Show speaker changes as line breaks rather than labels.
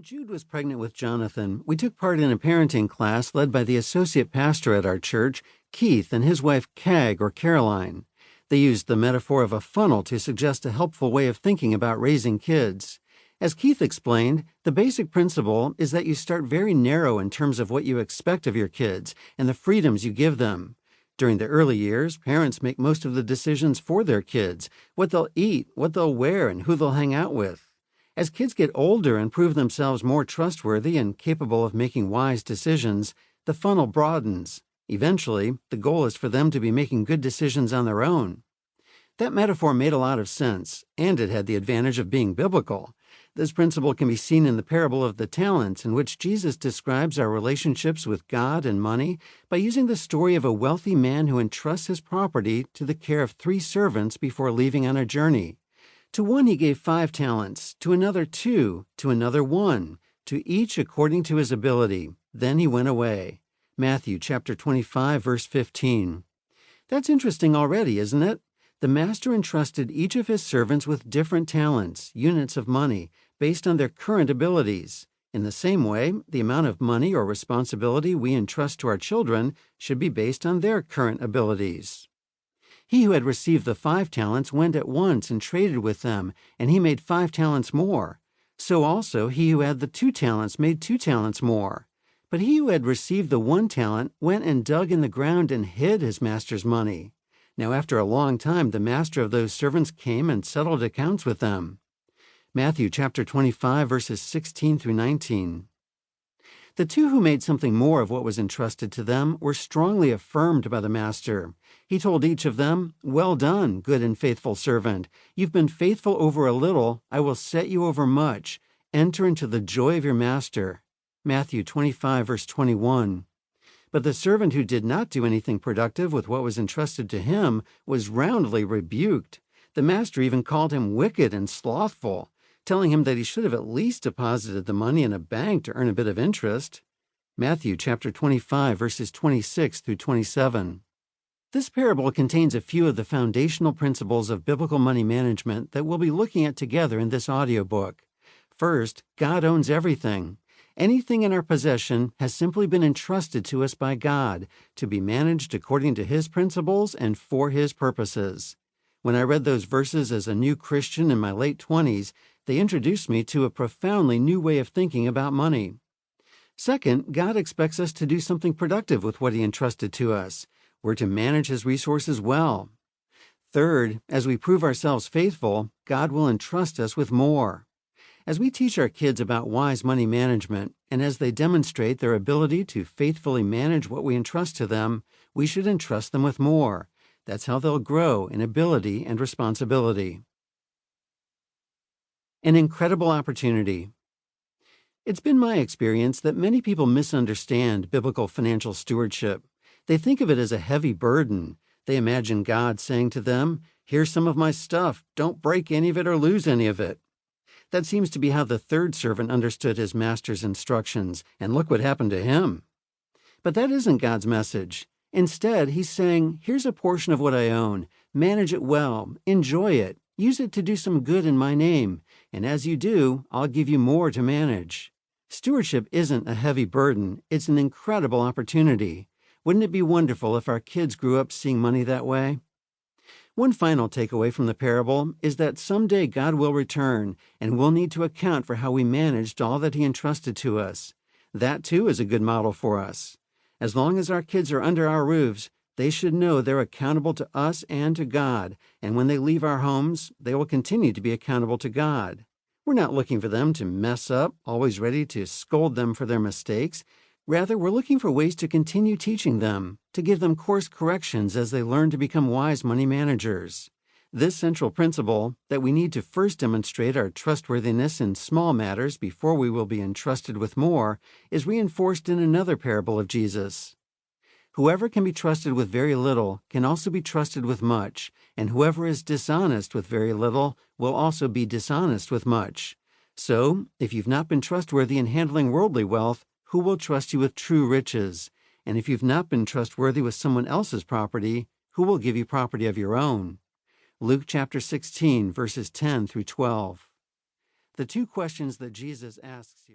Jude was pregnant with Jonathan, we took part in a parenting class led by the associate pastor at our church, Keith, and his wife, Kag, or Caroline. They used the metaphor of a funnel to suggest a helpful way of thinking about raising kids. As Keith explained, the basic principle is that you start very narrow in terms of what you expect of your kids and the freedoms you give them. During the early years, parents make most of the decisions for their kids, what they'll eat, what they'll wear, and who they'll hang out with. As kids get older and prove themselves more trustworthy and capable of making wise decisions, the funnel broadens. Eventually, the goal is for them to be making good decisions on their own. That metaphor made a lot of sense, and it had the advantage of being biblical. This principle can be seen in the parable of the talents, in which Jesus describes our relationships with God and money by using the story of a wealthy man who entrusts his property to the care of 3 servants before leaving on a journey. To one he gave 5 talents, to another 2, to another 1, to each according to his ability. Then he went away. Matthew chapter 25, verse 15. That's interesting already, isn't it? The master entrusted each of his servants with different talents, units of money, based on their current abilities. In the same way, the amount of money or responsibility we entrust to our children should be based on their current abilities. He who had received the 5 talents went at once and traded with them, and he made 5 talents more. So also he who had the 2 talents made 2 talents more. But he who had received the 1 talent went and dug in the ground and hid his master's money. Now after a long time the master of those servants came and settled accounts with them. Matthew chapter 25, verses 16 through 19. The 2 who made something more of what was entrusted to them were strongly affirmed by the master. He told each of them, "Well done, good and faithful servant. You've been faithful over a little. I will set you over much. Enter into the joy of your master." Matthew 25, verse 21. But the servant who did not do anything productive with what was entrusted to him was roundly rebuked. The master even called him wicked and slothful, telling him that he should have at least deposited the money in a bank to earn a bit of interest. Matthew chapter 25, verses 26 through 27. This parable contains a few of the foundational principles of biblical money management that we'll be looking at together in this audiobook. First, God owns everything. Anything in our possession has simply been entrusted to us by God to be managed according to His principles and for His purposes. When I read those verses as a new Christian in my late 20s, they introduced me to a profoundly new way of thinking about money. Second, God expects us to do something productive with what He entrusted to us. We're to manage His resources well. Third, as we prove ourselves faithful, God will entrust us with more. As we teach our kids about wise money management, and as they demonstrate their ability to faithfully manage what we entrust to them, we should entrust them with more. That's how they'll grow in ability and responsibility. An incredible opportunity. It's been my experience that many people misunderstand biblical financial stewardship. They think of it as a heavy burden. They imagine God saying to them, "Here's some of my stuff. Don't break any of it or lose any of it." That seems to be how the 3rd servant understood his master's instructions, and look what happened to him. But that isn't God's message. Instead, He's saying, "Here's a portion of what I own. Manage it well. Enjoy it. Use it to do some good in my name. And as you do, I'll give you more to manage." Stewardship isn't a heavy burden. It's an incredible opportunity. Wouldn't it be wonderful if our kids grew up seeing money that way? One final takeaway from the parable is that someday God will return, and we'll need to account for how we managed all that He entrusted to us. That, too, is a good model for us. As long as our kids are under our roofs, they should know they're accountable to us and to God, and when they leave our homes, they will continue to be accountable to God. We're not looking for them to mess up, always ready to scold them for their mistakes. Rather, we're looking for ways to continue teaching them, to give them course corrections as they learn to become wise money managers. This central principle, that we need to first demonstrate our trustworthiness in small matters before we will be entrusted with more, is reinforced in another parable of Jesus. Whoever can be trusted with very little can also be trusted with much, and whoever is dishonest with very little will also be dishonest with much. So, if you've not been trustworthy in handling worldly wealth, who will trust you with true riches? And if you've not been trustworthy with someone else's property, who will give you property of your own? Luke chapter 16, verses 10 through 12. The 2 questions that Jesus asks here.